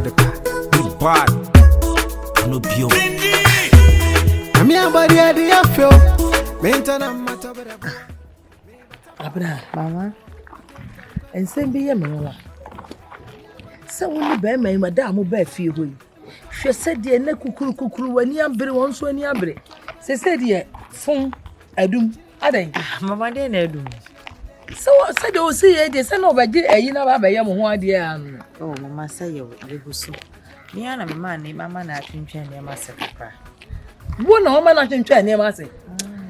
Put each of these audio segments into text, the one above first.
Adeka. Big bad. No bio. I'm your body at the afro. Maintain a matter. Abra, Mama. And send me a man. So when you bear my madam will bear few. She said, dear Nekukuru, when you are once when you are bre. She said, dear, phone, I do. I think, Mama didn't do. so what said, oh, see, it is an over you know, by your one dear. Oh, Mama say you will so. Me and a man named Mamma not in China, Master. One woman not in China, Master.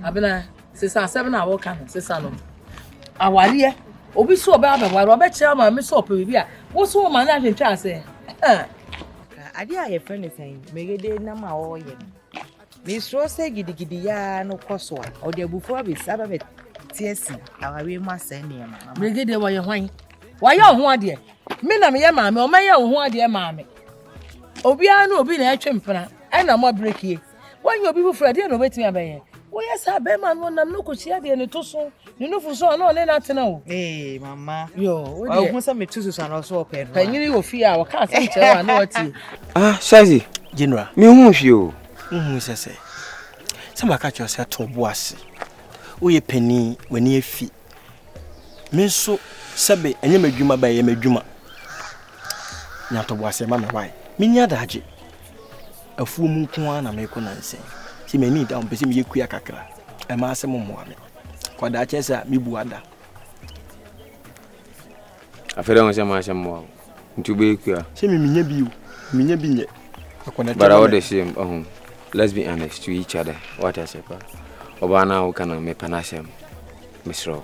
Abena, sister 7 hour can, sister. I was here. Obi so baba wa Robert Chama me so pe bia wo so man na hwetwa ase ade a ye friend say megede na ma wo ye me so say gidigidi ya no koso a o de bufo be saba be tiesi awawe mu ase ne ma megede wo ye hwan wa ye ho ade me na me ye maame o ma ye ho ade maame obi anu obi na etwe mpena e na mo break ye wan ye obi bufo ade na obetimi abaye wo ye sa be man no nam no ko chia de ne to so ni no fu so na ole na tena o mama yo o hu say me tusu so na so open panyini wo fi a wo ka se chewa na oti Shazi. General. Me hu hwe o. Say. Some catch yourself to boss. Oye penny when ye fi. Me so sabe enye madwuma ba ye madwuma. Nya to boss e ma me why. Me nya daje. Afu mu nko na me ko nanse. Si me need am pese me yekua kakra. E ma asem mo ame. Kwada chesa mi buada. Afere on se ma se mo. Ntu be yekua. Se me nya bi o. Me nya bi nye. But all the same, let's be honest to each other. What I say, pa. Obana who can me panasem, Miss Row.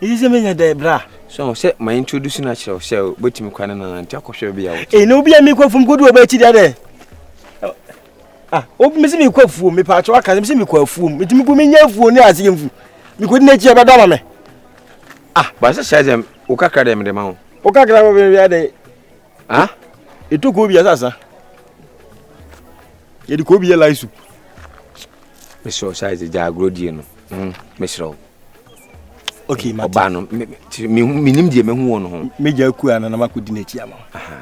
It is a minute there, bra. So, say my introducing natural shell, but you can and talk of be out. Eh, no be a me from good way to the other. Oh, Miss me quite fool, me patch, I can't see me quite fool. It me go me near fool, near him. Me couldn't let you about me. But I said them, Okaka them the mount. Okaka, we are there. Ah? It took Obi as us. It could be a lice. Miss Row size the Jagrodian. Miss Row. Okay, my banner. Minim de me who on home. Major Kuan and Amaku Dinetiama.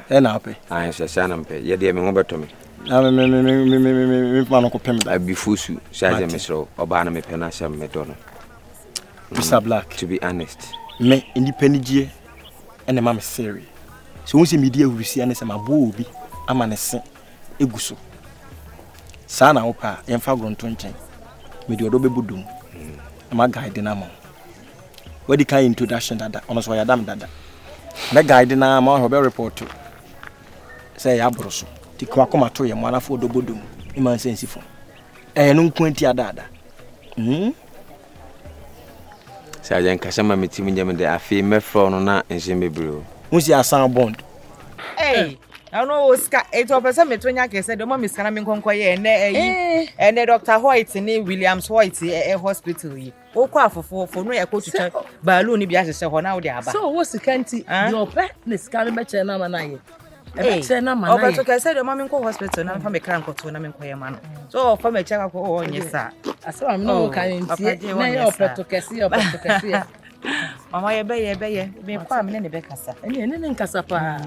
And I'll pay. I say, son, and pay. Yet, dear, me over to me. I be fusu, size Miss Row, or banner me penasam medona. Mr. Black, to be honest. Me independent year and the mamma series. So once media we see and some abobi amanese eguso sana opa yemfa grontonchen me de odobe budum ama guide na ma what the kind introduction dada ono so ya dam dada me guide na ma ho be report say ya broso ti kwa koma to ye mo na fo odobodum iman sensi fo no nkwenti adada say ajen kasama metimi nyam de afi me fro no na enje mebro Musi asan bond. Hey, I know Oscar. It was a metonia case. The mom is coming conquer and Dr. White in Williams White hospital. Oh, for no, I go to balloon if you ask her now. So, what's the county? Your pet is coming back and I'm an I said the mom in hospital and from a crank or to an man. So, from a check up on yes, sir. I saw I'm no kind of pet. Mama, you bay, be farming in the Becassa. And then Cassapa.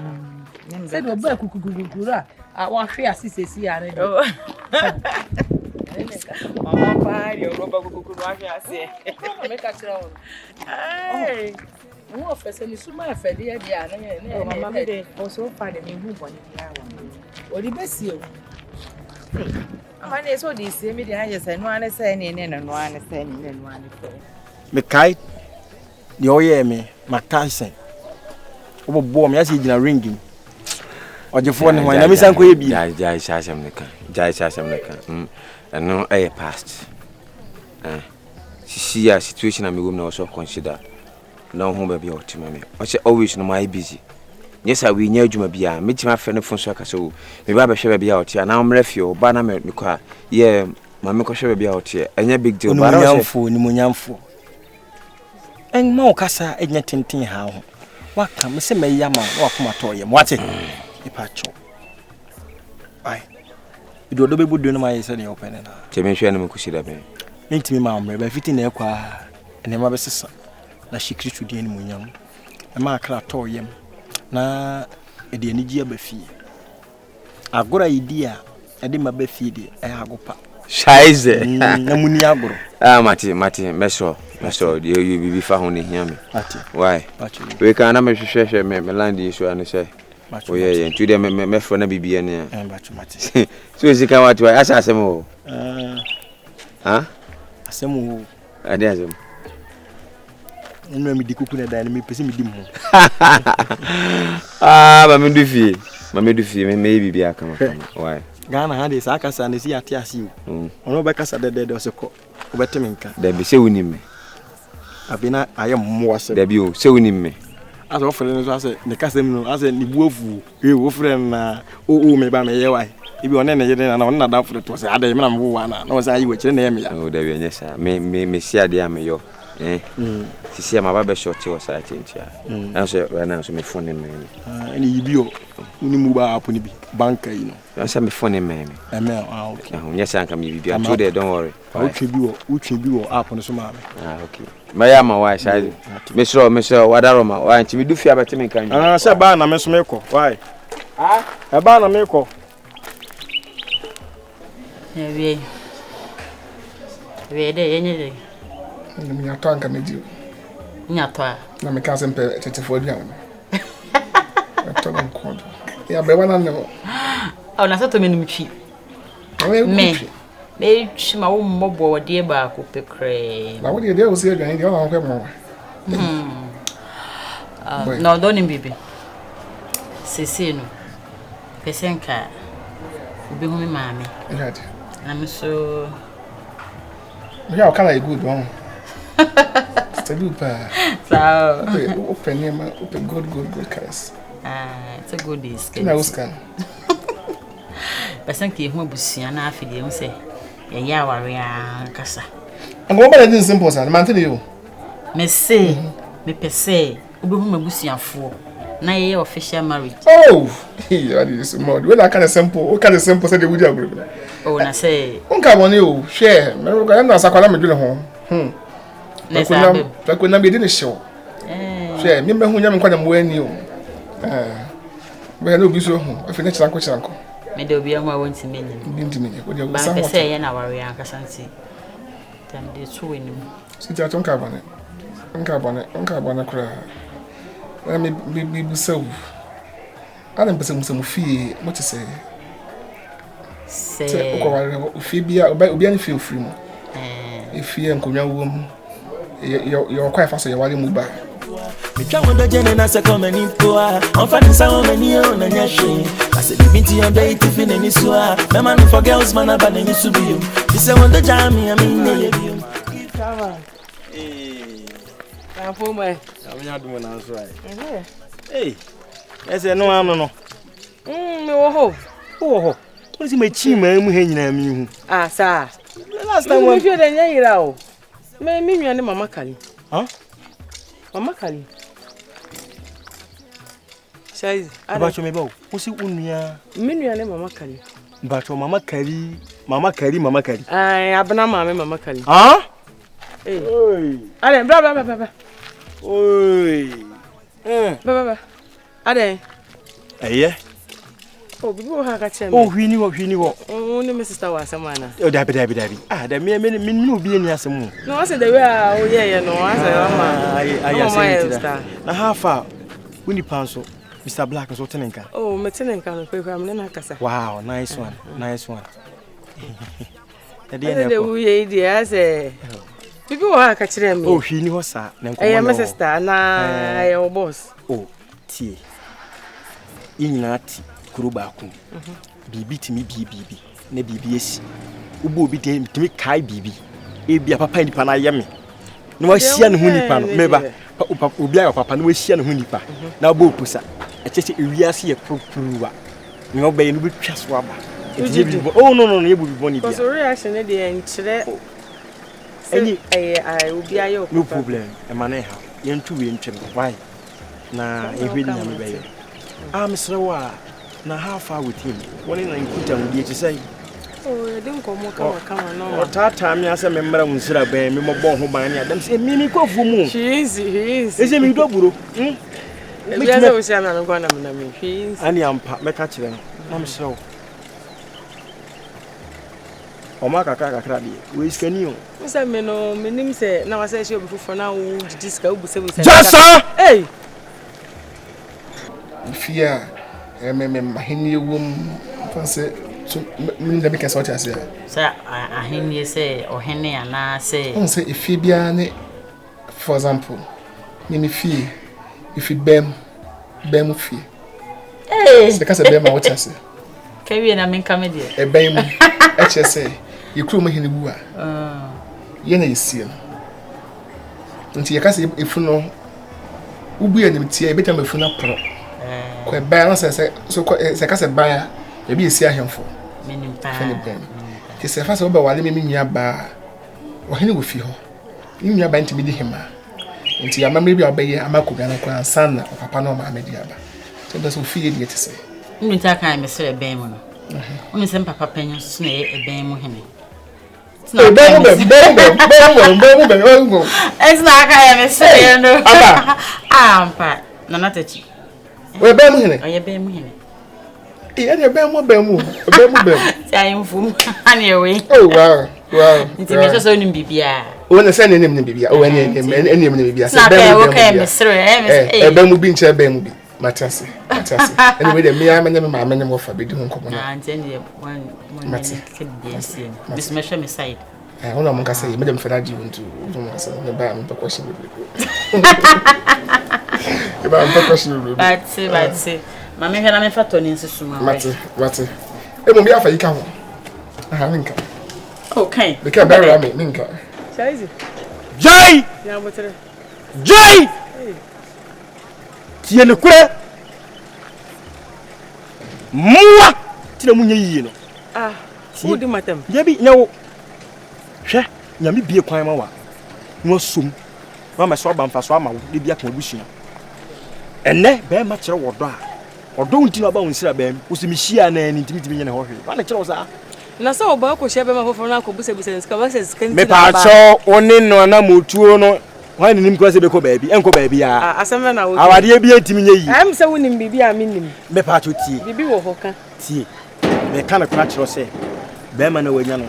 Said, well, Kukura. I want free assistance here. Mama, fine, your rubber Kukura, I say. Make a show. Hey, more for any summer for the idea. Mamma, they also find a new one in the hour. What the best you? I saw this same ideas and one is saying, and one is saying, and one is me kite. The oye me, my cousin. Obo bo me asi gina ringing. Oje phone ho na me san ko ebi. Jai shasham neka. And no air past. See a situation I'm going to also consider. No home baby or to me. I say always no my busy. Yes, I will near you be a meet my friend from Saka so. Maybe I shall be out here. Now I'm refugee, but I'm a yeah, my make shall be out here. And a big deal, but I'm for Nimuniamfo. And more cassa, and yet tinting how. What come, say, my yama, walk my toy, and what's it? A patch. Aye. You do the good my son open. Timmy could see that. Make me, ma'am, by fitting their car and a mother's son. That she created the enemy young. A mark toy him. na ede ani gi aba fie agora idi a ede ma ba fie de agopa Scheiße. Na muni agoro. Mati, meso you be fa ho ne hia me. Mati. Why? We can na me hwehwe me land issue an say. Oh yeah, to them me fro na bibia ne. Mati. So is can what asa asem o. Asem o. Ade asem. Enu mi di kuku na dan me pese mi di mu. Ba me du fie. Me bibia kama. Why? Ghana ha de sa kasa na si ate ase o. Ono be kasa de o se ko. Obeteme nka. Da be se wonim me. Abina ayem mo ase. Da bi o se wonim me. Aso ofre no so ase ne kasa mi no ase ni buafu. Wo frɛ na o me ba me ye wai. Ibi one na ye na on na da frɛ to se ade me na mo wa na o se ayi we kire na ye me ya. O da bi enye sa. Me si ade am yo. Sisi ama ba be short o sa chenchia. Na so me phone me. Eni yibi o. Uni mu ba apo ni bi. Banka yi no. Answer me phone me. Okay. Yes, I can be I'm today, don't worry. Uchi bi wo app no so ma me. Okay. My ma why side. Mr. Wadaroma, why nti me do fia beti me kan. Se ba na me so me ko. Why? E ba na me ko. We de yenye de. Ni ato anka me di. Ni ato a. Na me ka se mpe tetefo aduan. Ato na nkodo. Ya be wana ne. Oh, na sato me nimtwi. Me chima wo mbobo wode ba ko pekre. Na wode de o se aduan de o na hwe mo. No don't bibi. Sese no. Pesenka. Obi hu me maame. Right. Na me so ya o kala good one. Steady pa. So open name, open good cars. It's a good day. Na uskan. Pesenka e hu abusua na afide hu se ye ya ware a kasa. And go ba dey simple sir, man tell you. Me say, me pese, obi hu mabusuafo. Na ye official marriage. Oh, that is more. When I kind of simple say they would agree. Oh, na say. Unka money o, share. Me go na sakwala me dwele ho. Like when be dey show. Share, me hu nya me kwada mo ani o. We no bi so ho. Afi na chiranko. Me de obi amu awon ti meni. Ntimi. We dey go say. Ba pese ye na ware an kasanti. Tam de so weni. Siti atonka bane. Unka bane kura. Me busaw. Adam pese musamu fi, what to say? Say o fi bia obi an fi free mo. If you enkonya wo mu. You're quite fast you wale mu ba. Me twa wonder jene na se come ni poa. On fa nsa o mani o na nya hwe. Ase bi binti on dey to fin ni so a. Me man for girls man aba na ni so bi. Bi se wonder jam I mean ne ye bi. Kama. For my Anya do na so ai. Ese no ano no. Me wo ho. Wo si me chi ma mu ha nyina mi hu. Sa. Last time we feel the nyira o. Me nua ne mama Kali. Mama Kali. Sai. Abacho me ba o. Wo si unua. Me nua ne mama Kali. Bacho mama Kali. Abna mama Kali. Oi. Ale, bra. Oi. Bra. Ade. Eye. Oh, bibo ha ka chem. Oh, hwini wo. Oh, ni me sister wa samana. Oh, dabi. Da me obi ani asem. No, I said the way oh yeah, no, I said mama. Na hafa wini panso. Mr. Black so tenenka. Oh, me tenenka no kwe am na kasa. Wow, nice one. The way I say. Bibo ha ka kire me. Oh, hwini ho sa na nko. My sister na your boss. Oh, tie. Inyati kuruba ku. Bibi timi bibi. Na bibi esi. Ubo obi timi kai bibi. Ebia papa nipa na yeme. Na wa hia ne hu nipa no. Meba. Obi ayo papa na wa hia ne hu nipa. Na obo pusa. Echeche ewiase ye propuruwa. Ni obaye no betwa so aba. Oh no, ye bu biboni bia. Because reaction e dey enchire. Any obi ayo. No problem. E mane ha. Ye ntu we ntwem. Why? Na ehwe ni nyame baye. Msrewa na how far with him. One in Nkuta mu die say. Oh, I didn't come kama no. Tata me ase me mmra unsira ban me mobon ho ban ne adam say me ko fu mu. He is. Ese me do buro. Me just say we na go na me hwee. Ani ampa meka kire no. Na me hyew. Oma kakra de. We skani o. We say me no me nim say na wa say she obi fofo na wo didi ska wo buse buse. Jasa! Hey. Fear. Me mahini wom fanse so me da be kasa what ase. Say ahenie say ohene ana say. On say if bia ne for example, me fee if bem fee. Hey. Se kasa bem what ase. Kawie na me nka me de. E bem e che say ye kru mahini wu a. Ye na yesie no. Nti ye kasa efu no ubu ya nim tie e beta mafu na pro. Ko ba na se kasa ba ya e bi esi ahemfo. Menim pa. Ti se fa se oba wale me nua ba. Ohene wo fi ho. Nua ba ntimi di hema. Nti ya mamre bi obeye amakoga na kwa san na papa na o ma amedi aba. So da so fi ye die ti se. Nmi ta kan me se ben mu no. Oni se papa panyin so na e ben mu hene. Ben mu. Esna ka ya me se no. Aba. Ampa. Na natachi. We ben mu hene. Oye ben mu hene. E ben mu. Ti ayi mfum. Ani ewe. Oh wow. Nti me so nim bibia. O na se ne nim bibia. O ene nim bibia. Se ben mu. Me sere. E ben mu bi nche ben mu bi. Matase. Anyway, the me am na me mo fa be di hon komo na. Anti ne one ke bi asie. Bis me hwe me side. Ona mo ka say me dem fa di won tu. Mo say me ba me pa question be. E ba me pa question be. But say. Mama hwe na me fa to ni nsesuma. Mate. E mo bi afa yi ka ho. Aha nka. Okay. Be ka ba ra me nka. Saizi. Jai! Ya motere. Jai! Tie ne kure. Muwa! Ti na munye yiye no. Who di matem? Yebi nyawo. Hwe, nyame bie kwan ma wa. No som. Mama so ba mfa so ama wo de bia kan obushia. Enne be ma kire wodo a. Odo nti na ba wonsira be am. Wo se mi hia na ni ntimi nyene ho hwe. Ba na kire wo sa. Na so oba ko hye be ma fofo na ko buse nska ba se skan ti Me pa cho oni no na motuo no. Why nim kwa se be ko baabi enko baabi a asem na wo awade bia ntimi nye yi am se wonim bibia minim me pa cho tie bibi wo hoka tie me kana kwa kiro se be ma na wanya no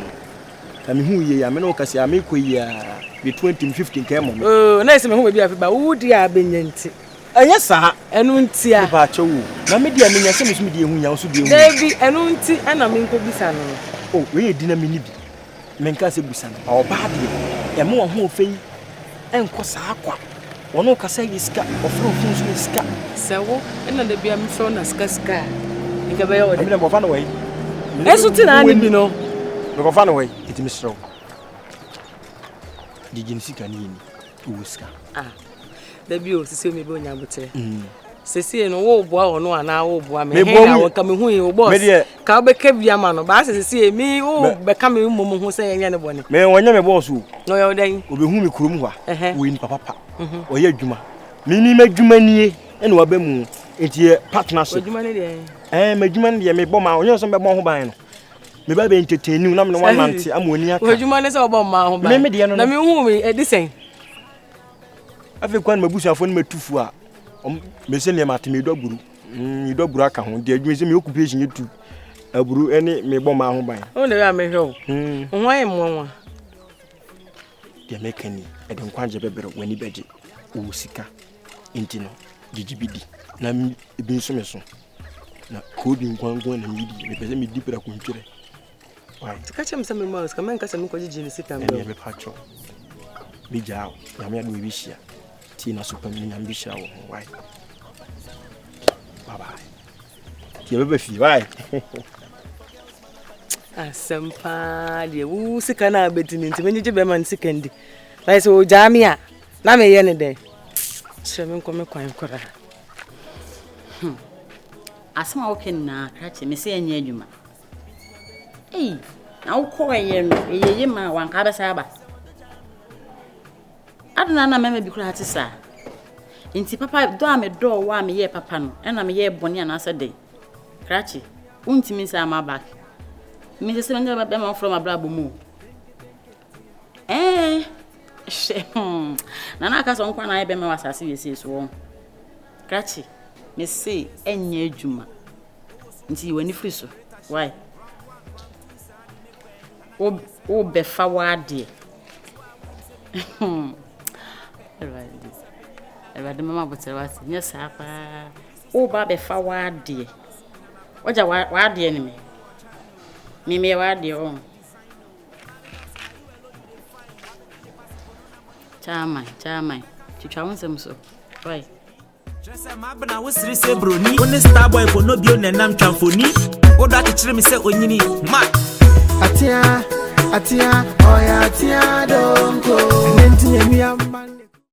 ka me hu ye ya me no ka se ame ko yi a be 2015 ka mo na se me hu bibia afi ba wo di a benyanti anya sa enu nti a me pa cho wo na me dia me nya se me so me dia hu nya so dia hu David enu nti ana me nko bisa no oh we di na me ni bi me nka se busa no o ba de e mo ho ofei enko saa kwa wono kasa yiska ofro funso yiska sewo ena da bia me fro na ska nka be yo de me bo fa no we esu ti na ani bi no me bo fa no we itimi sro digin sika ni uska da bi o sisi me be onya botere sisi no wo boa ono ana wo boa me he na wo ka me hu yi wo boss ka be ka bia ma no ba sisi mi wo be ka me mum hu se yenya ne bone me wonya me boss o no yo den obe hu me kurom hwa wo ni papa oye adwuma me ni madwuma nie ene wa ba mu enti partnership adwuma ne de madwuma ne de me bo ma onye so be bo ho ban no me ba be entertain na me no wanante amoni aka adwuma ne se obo ma ho ban me de no na me hu me edisen afi kwan mabusuafo no matufu a me se ne mateme doburu doburu aka ho de adwuma se me occupation yetu aburu ene me bo ma ho ban o ne ya me hwe ho ayi monwa de mekani e de nkwanje bebere wani beje o sika intino gigibidi na bi nso me so na ko bi nkwangon na midi me pese me di pra kuntwere wai tika chem se me ma ska men ka se me ko gigi ni sika me be pacho bi jao na me adu bi hia ti na super mi na bi hia wo wai bye bye ti be fi wai asempa de wu sika na abetini nti menye be man sika ndi like so jamia na me ye ne de sere me nkome kwan kora asema oke na krache me se anya adwuma na wo ko ye no ye ma wanka ba sa ba aduna na meme bi kura atisa nti papa do ame do wa me ye papa no na me ye boni ana asa de krache untimi sa ma back me se nga ba ma from abrabo mu na na aka so nkwa na ye be ma wasase we se so Krachi, me say enye adwuma. Nti wani free so. Why? O befa wade. Everybody mama botere wase. Yes apa. O ba befa wade. Oja wade ni me. Me wade o. Chama. Chicha wonsem so. Why? Dressa mabna wo siri se broni. Woni star boy for no bio nenam twamfoni. Wo da kire me se onyini. Ma. Atia, oya atia donko. Nenti emi amman.